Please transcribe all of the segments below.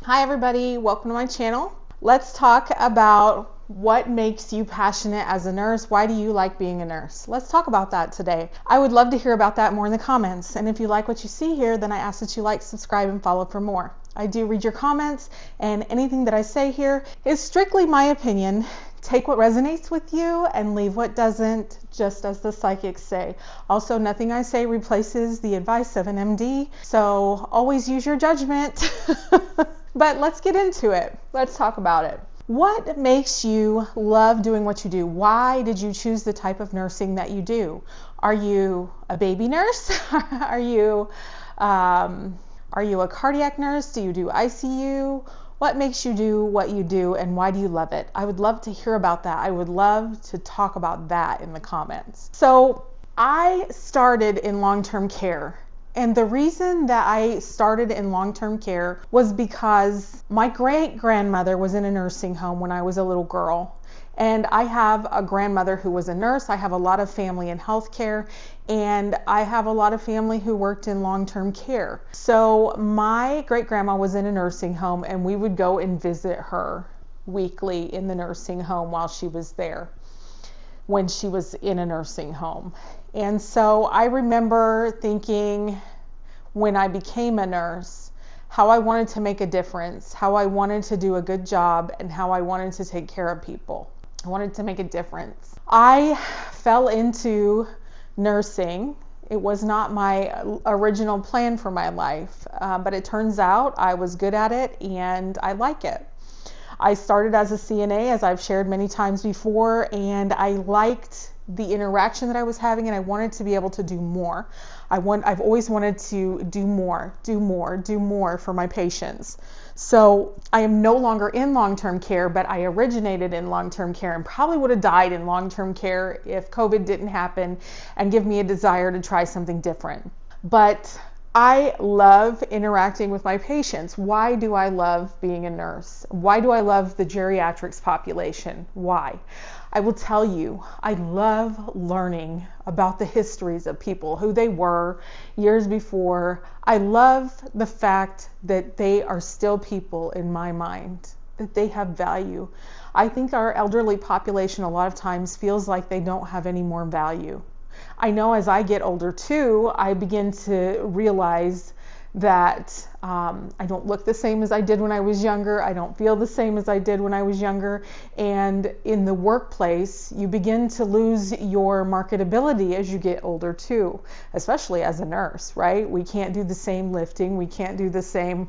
Hi everybody, welcome to my channel. Let's talk about what makes you passionate as a nurse. Why do you like being a nurse? Let's talk about that today. I would love to hear about that more in the comments. And if you like what you see here, then I ask that you like, subscribe, and follow for more. I do read your comments, and anything that I say here is strictly my opinion. Take what resonates with you and leave what doesn't, just as the psychics say. Also, nothing I say replaces the advice of an MD, so always use your judgment. But let's get into it. Let's talk about it. What makes you love doing what you do? Why did you choose the type of nursing that you do? Are you a baby nurse? Are you a cardiac nurse? Do you do ICU? What makes you do what you do, and why do you love it? I would love to hear about that. I would love to talk about that in the comments. So I started in long-term care. And the reason that I started in long-term care was because my great-grandmother was in a nursing home when I was a little girl. And I have a grandmother who was a nurse. I have a lot of family in healthcare, and I have a lot of family who worked in long-term care. So my great-grandma was in a nursing home, and we would go and visit her weekly in the nursing home while she was there, when she was in a nursing home. And so I remember thinking, when I became a nurse, how I wanted to make a difference, how I wanted to do a good job, and how I wanted to take care of people. I wanted to make a difference. I fell into nursing. It was not my original plan for my life, but it turns out I was good at it and I like it. I started as a CNA, as I've shared many times before, and I liked the interaction that I was having, and I wanted to be able to do more. I've always wanted to do more for my patients. So I am no longer in long-term care, but I originated in long-term care and probably would have died in long-term care if COVID didn't happen and give me a desire to try something different. But I love interacting with my patients. Why do I love being a nurse? Why do I love the geriatrics population? Why? I will tell you, I love learning about the histories of people, who they were years before. I love the fact that they are still people in my mind, that they have value. I think our elderly population a lot of times feels like they don't have any more value. I know as I get older too, I begin to realize that I don't look the same as I did when I was younger. I don't feel the same as I did when I was younger. And in the workplace, you begin to lose your marketability as you get older too, especially as a nurse, right? We can't do the same lifting. We can't do the same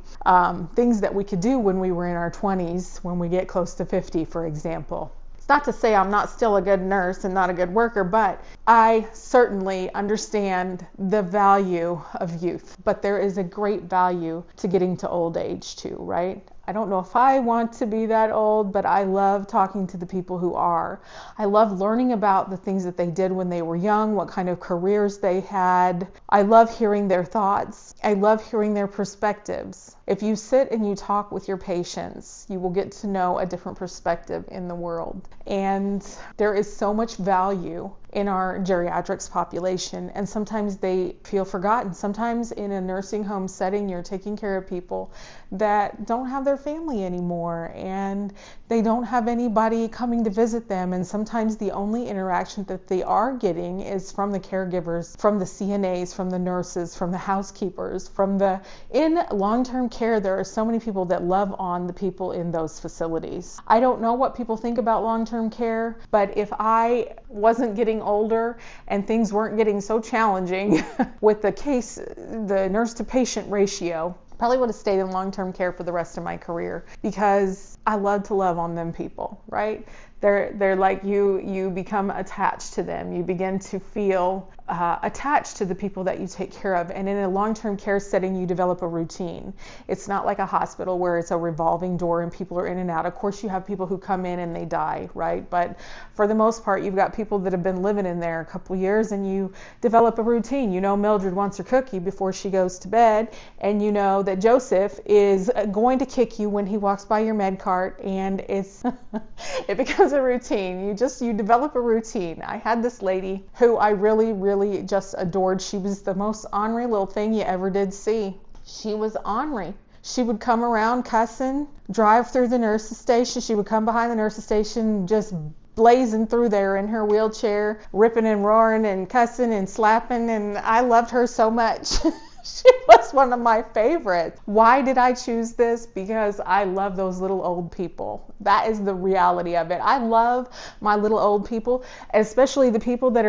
things that we could do when we were in our 20s, when we get close to 50, for example. Not to say I'm not still a good nurse and not a good worker, but I certainly understand the value of youth. But there is a great value to getting to old age too, right? I don't know if I want to be that old, but I love talking to the people who are. I love learning about the things that they did when they were young, what kind of careers they had. I love hearing their thoughts. I love hearing their perspectives. If you sit and you talk with your patients, you will get to know a different perspective in the world. And there is so much value in our geriatrics population, and sometimes they feel forgotten. Sometimes in a nursing home setting, you're taking care of people that don't have their family anymore, and they don't have anybody coming to visit them, and sometimes the only interaction that they are getting is from the caregivers, from the CNAs, from the nurses, from the housekeepers, in long-term care, there are so many people that love on the people in those facilities. I don't know what people think about long-term care, but if I wasn't getting older and things weren't getting so challenging with the nurse to patient ratio, probably would have stayed in long-term care for the rest of my career, because I love to love on them people, right? They're like you become attached to them. You begin to feel attached to the people that you take care of. And in a long-term care setting, you develop a routine. It's not like a hospital where it's a revolving door and people are in and out. Of course, you have people who come in and they die, right? But for the most part, you've got people that have been living in there a couple years, and you develop a routine. You know Mildred wants her cookie before she goes to bed, and you know that Joseph is going to kick you when he walks by your med cart, and it becomes a routine. You develop a routine. I had this lady who I really just adored. She was the most ornery little thing you ever did see. She was ornery. She would come around cussing, drive through the nurse's station. She would come behind the nurse's station, just blazing through there in her wheelchair, ripping and roaring and cussing and slapping, and I loved her so much. She was one of my favorites. Why did I choose this? Because I love those little old people. That is the reality of it. I love my little old people, especially the people that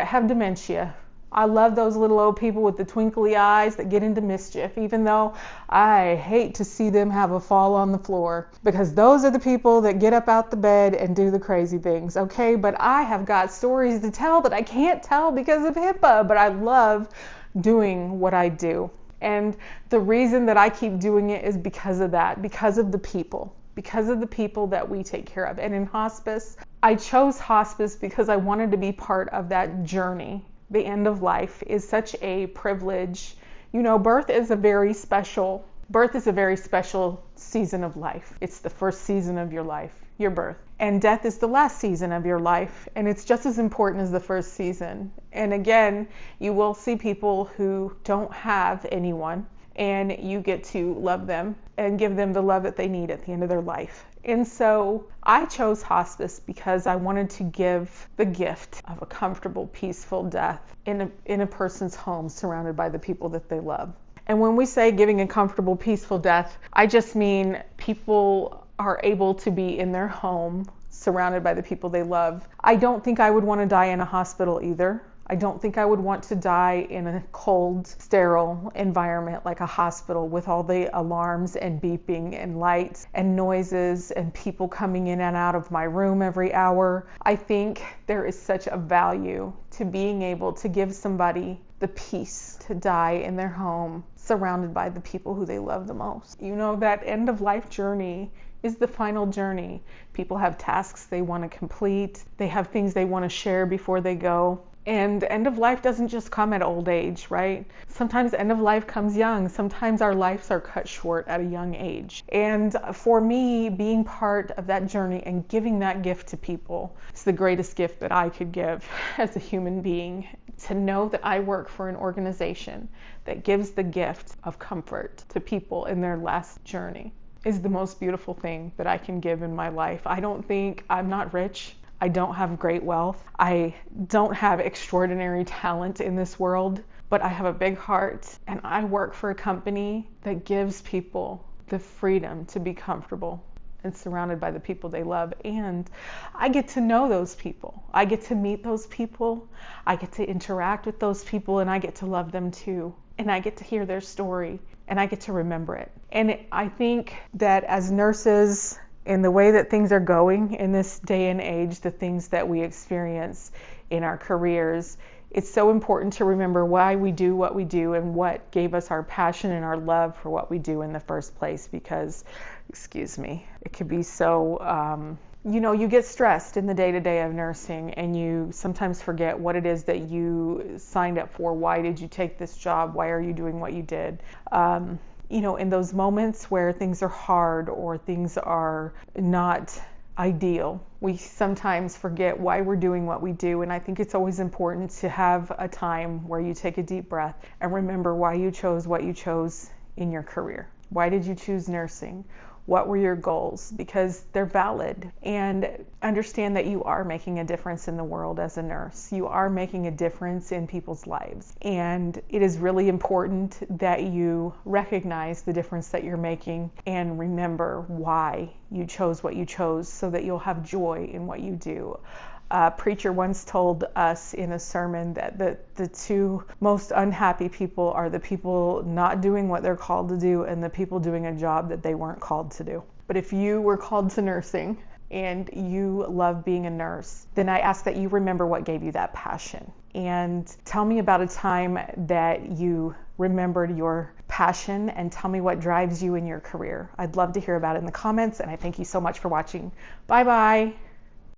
have dementia. I love those little old people with the twinkly eyes that get into mischief, even though I hate to see them have a fall on the floor, because those are the people that get up out the bed and do the crazy things, okay? But I have got stories to tell that I can't tell because of HIPAA, but I love doing what I do. And the reason that I keep doing it is because of that, because of the people that we take care of. And in hospice, I chose hospice because I wanted to be part of that journey. The end of life is such a privilege. You know, birth is a very special season of life. It's the first season of your life, your birth. And death is the last season of your life. And it's just as important as the first season. And again, you will see people who don't have anyone, and you get to love them and give them the love that they need at the end of their life. And so I chose hospice because I wanted to give the gift of a comfortable, peaceful death in a person's home, surrounded by the people that they love. And when we say giving a comfortable, peaceful death, I just mean people are able to be in their home, surrounded by the people they love. I don't think I would want to die in a hospital either. I don't think I would want to die in a cold, sterile environment like a hospital with all the alarms and beeping and lights and noises and people coming in and out of my room every hour. I think there is such a value to being able to give somebody the peace to die in their home, surrounded by the people who they love the most. You know, that end of life journey is the final journey. People have tasks they want to complete. They have things they want to share before they go. And end of life doesn't just come at old age, right? Sometimes end of life comes young. Sometimes our lives are cut short at a young age. And for me, being part of that journey and giving that gift to people is the greatest gift that I could give as a human being. To know that I work for an organization that gives the gift of comfort to people in their last journey is the most beautiful thing that I can give in my life. I'm not rich. I don't have great wealth. I don't have extraordinary talent in this world, but I have a big heart, and I work for a company that gives people the freedom to be comfortable and surrounded by the people they love. And I get to know those people. I get to meet those people. I get to interact with those people, and I get to love them too. And I get to hear their story, and I get to remember it. And I think that as nurses, in the way that things are going in this day and age, the things that we experience in our careers, it's so important to remember why we do what we do and what gave us our passion and our love for what we do in the first place. Because, it could be so, you get stressed in the day-to-day of nursing, and you sometimes forget what it is that you signed up for. Why did you take this job? Why are you doing what you did? In those moments where things are hard or things are not ideal, we sometimes forget why we're doing what we do. And I think it's always important to have a time where you take a deep breath and remember why you chose what you chose in your career. Why did you choose nursing? What were your goals? Because they're valid. And understand that you are making a difference in the world as a nurse. You are making a difference in people's lives. And it is really important that you recognize the difference that you're making and remember why you chose what you chose, so that you'll have joy in what you do. A preacher once told us in a sermon that the two most unhappy people are the people not doing what they're called to do and the people doing a job that they weren't called to do. But if you were called to nursing and you love being a nurse, then I ask that you remember what gave you that passion. And tell me about a time that you remembered your passion, and tell me what drives you in your career. I'd love to hear about it in the comments, and I thank you so much for watching. Bye-bye.